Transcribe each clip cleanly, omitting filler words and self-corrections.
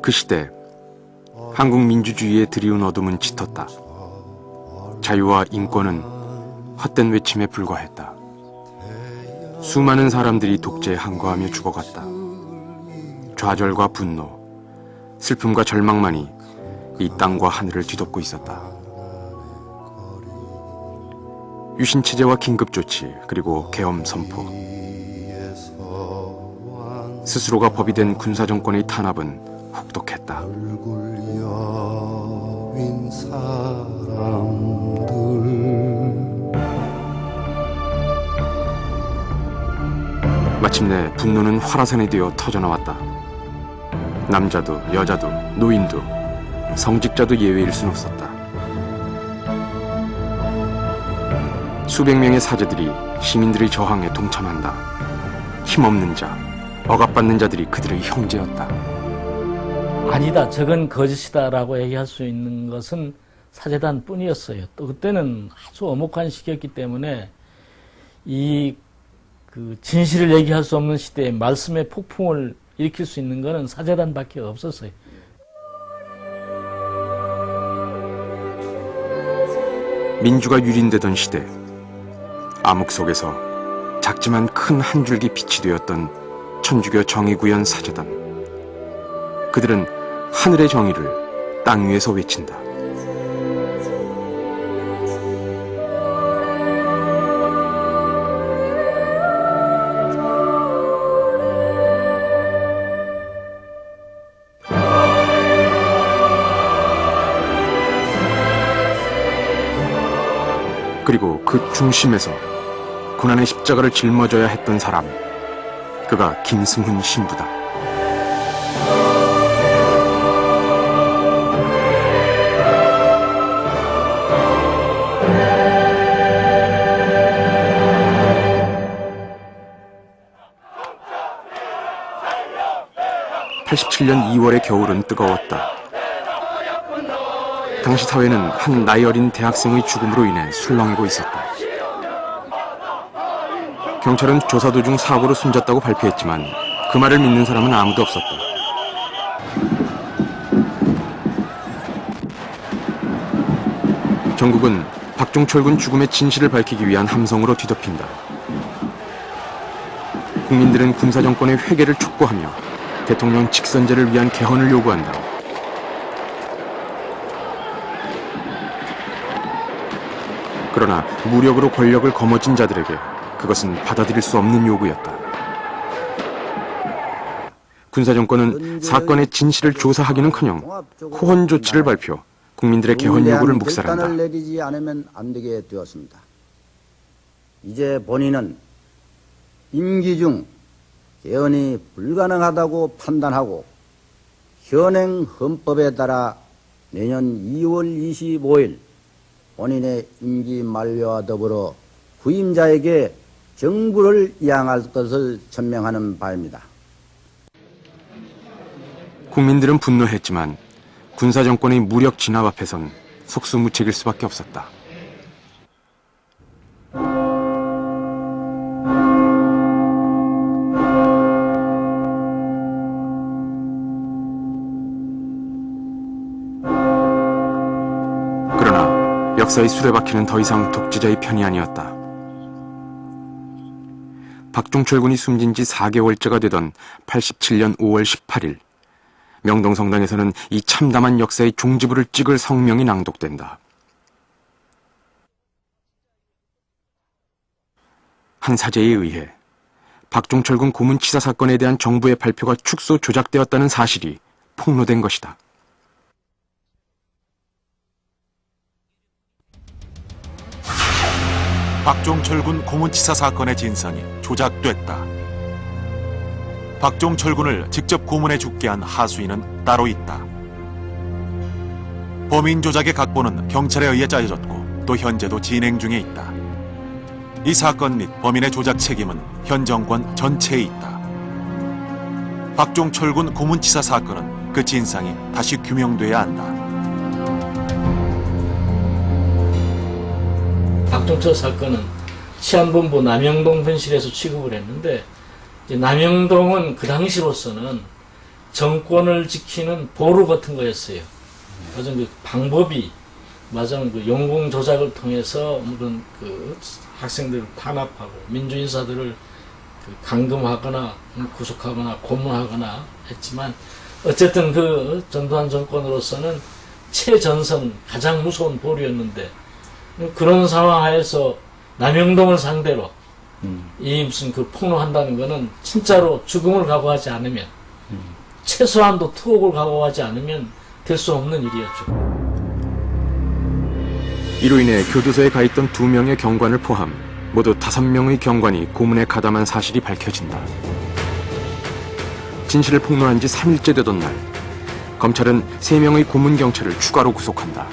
그 시대 한국 민주주의의 드리운 어둠은 짙었다. 자유와 인권은 헛된 외침에 불과했다. 수많은 사람들이 독재에 항거하며 죽어갔다. 좌절과 분노, 슬픔과 절망만이 이 땅과 하늘을 뒤덮고 있었다. 유신체제와 긴급조치, 그리고 계엄 선포. 스스로가 법이 된 군사정권의 탄압은 혹독했다. 마침내 분노는 활화산이 되어 터져나왔다. 남자도 여자도 노인도 성직자도 예외일 순 없었다. 수백 명의 사제들이 시민들의 저항에 동참한다. 힘없는 자, 억압받는 자들이 그들의 형제였다. 아니다, 저건 거짓이다라고 얘기할 수 있는 것은 사제단 뿐이었어요. 또 그때는 아주 엄혹한 시기였기 때문에 그 진실을 얘기할 수 없는 시대에 말씀의 폭풍을 일으킬 수 있는 것은 사제단밖에 없었어요. 민주가 유린되던 시대, 암흑 속에서 작지만 큰 한 줄기 빛이 되었던 천주교 정의구현 사제단. 그들은 하늘의 정의를 땅 위에서 외친다. 그리고 그 중심에서 고난의 십자가를 짊어져야 했던 사람, 그가 김승훈 신부다. (87년 2월의) 겨울은 뜨거웠다. 당시 사회는 한 나이 어린 대학생의 죽음으로 인해 술렁이고 있었다. 경찰은 조사 도중 사고로 숨졌다고 발표했지만 그 말을 믿는 사람은 아무도 없었다. 전국은 박종철 군 죽음의 진실을 밝히기 위한 함성으로 뒤덮인다. 국민들은 군사정권의 회개를 촉구하며 대통령 직선제를 위한 개헌을 요구한다. 그러나 무력으로 권력을 거머쥔 자들에게 그것은 받아들일 수 없는 요구였다. 군사정권은 사건의 진실을 조사하기는커녕 호헌 조치를 발표, 국민들의 개헌 요구를 묵살한다. 결단을 내리지 않으면 안 되게 되었습니다. 이제 본인은 임기 중 개헌이 불가능하다고 판단하고 현행 헌법에 따라 내년 2월 25일 본인의 임기 만료와 더불어 후임자에게 정부를 이양할 것을 천명하는 바입니다. 국민들은 분노했지만 군사정권의 무력 진압 앞에선 속수무책일 수밖에 없었다. 그러나 역사의 수레바퀴는 더 이상 독재자의 편이 아니었다. 박종철 군이 숨진 지 4개월째가 되던 87년 5월 18일, 명동성당에서는 이 참담한 역사의 종지부를 찍을 성명이 낭독된다. 한 사제에 의해 박종철 군 고문치사 사건에 대한 정부의 발표가 축소 조작되었다는 사실이 폭로된 것이다. 박종철 군 고문치사 사건의 진상이 조작됐다. 박종철 군을 직접 고문해 죽게 한 하수인은 따로 있다. 범인 조작의 각본은 경찰에 의해 짜여졌고 또 현재도 진행 중에 있다. 이 사건 및 범인의 조작 책임은 현 정권 전체에 있다. 박종철 군 고문치사 사건은 그 진상이 다시 규명돼야 한다. 박종철 사건은 치안본부 남영동 분실에서 취급을 했는데, 이제 남영동은 그 당시로서는 정권을 지키는 보루 같은 거였어요. 맞은 그 방법이 맞은 그 영공 조작을 통해서 물론 그 학생들을 탄압하고 민주인사들을 그 감금하거나 구속하거나 고문하거나 했지만 어쨌든 그 전두환 정권으로서는 최전선 가장 무서운 보루였는데 그런 상황 하에서 남영동을 상대로 이 무슨 그 폭로한다는 거는 진짜로 죽음을 각오하지 않으면 최소한도 투옥을 각오하지 않으면 될 수 없는 일이었죠. 이로 인해 교도소에 가 있던 2명의 경관을 포함 모두 5명의 경관이 고문에 가담한 사실이 밝혀진다. 진실을 폭로한 지 3일째 되던 날, 검찰은 3명의 고문 경찰을 추가로 구속한다.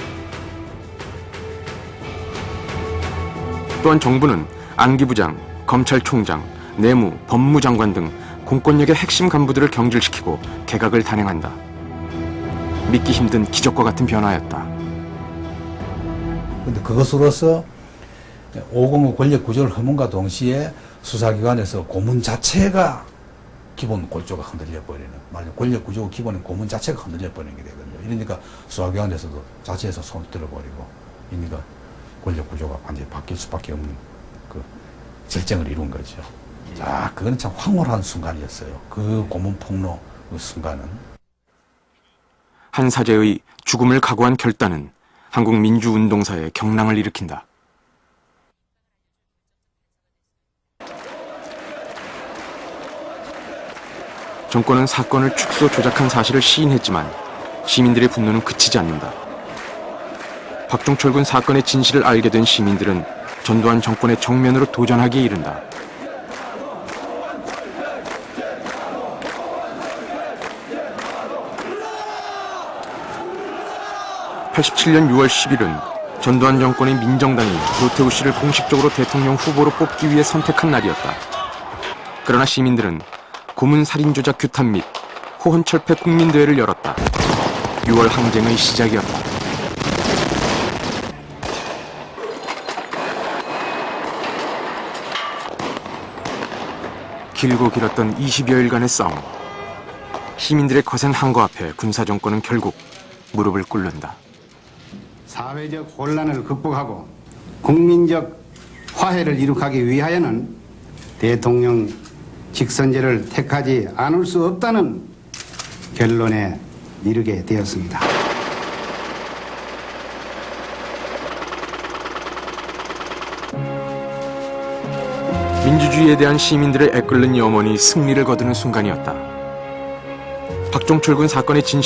또한 정부는 안기부장, 검찰총장, 내무, 법무장관 등 공권력의 핵심 간부들을 경질시키고 개각을 단행한다. 믿기 힘든 기적과 같은 변화였다. 근데 그것으로서 5.25 권력 구조를 허문과 동시에 수사기관에서 고문 자체가 기본 골조가 흔들려 버리는, 말하자면 권력 구조 기본인 고문 자체가 흔들려 버리는 게 되거든요. 이러니까 수사기관에서도 자체에서 손을 들어버리고, 그러니까 권력 구조가 완전히 바뀔 수밖에 없는 그 절정을 이룬 거죠. 자, 그거는 참 황홀한 순간이었어요. 그 고문 폭로 그 순간은. 한 사제의 죽음을 각오한 결단은 한국 민주운동사에 경랑을 일으킨다. 정권은 사건을 축소 조작한 사실을 시인했지만 시민들의 분노는 그치지 않는다. 박종철 군 사건의 진실을 알게 된 시민들은 전두환 정권의 정면으로 도전하기에 이른다. 87년 6월 10일은 전두환 정권의 민정당이 노태우 씨를 공식적으로 대통령 후보로 뽑기 위해 선택한 날이었다. 그러나 시민들은 고문 살인 조작 규탄 및 호헌철폐 국민대회를 열었다. 6월 항쟁의 시작이었다. 길고 길었던 20여일간의 싸움. 시민들의 거센 항거 앞에 군사정권은 결국 무릎을 꿇는다. 사회적 혼란을 극복하고 국민적 화해를 이룩하기 위하여는 대통령 직선제를 택하지 않을 수 없다는 결론에 이르게 되었습니다. 민주주의에 대한 시민들의 애끓는 염원이 승리를 거두는 순간이었다. 박종철 군 사건의 진실은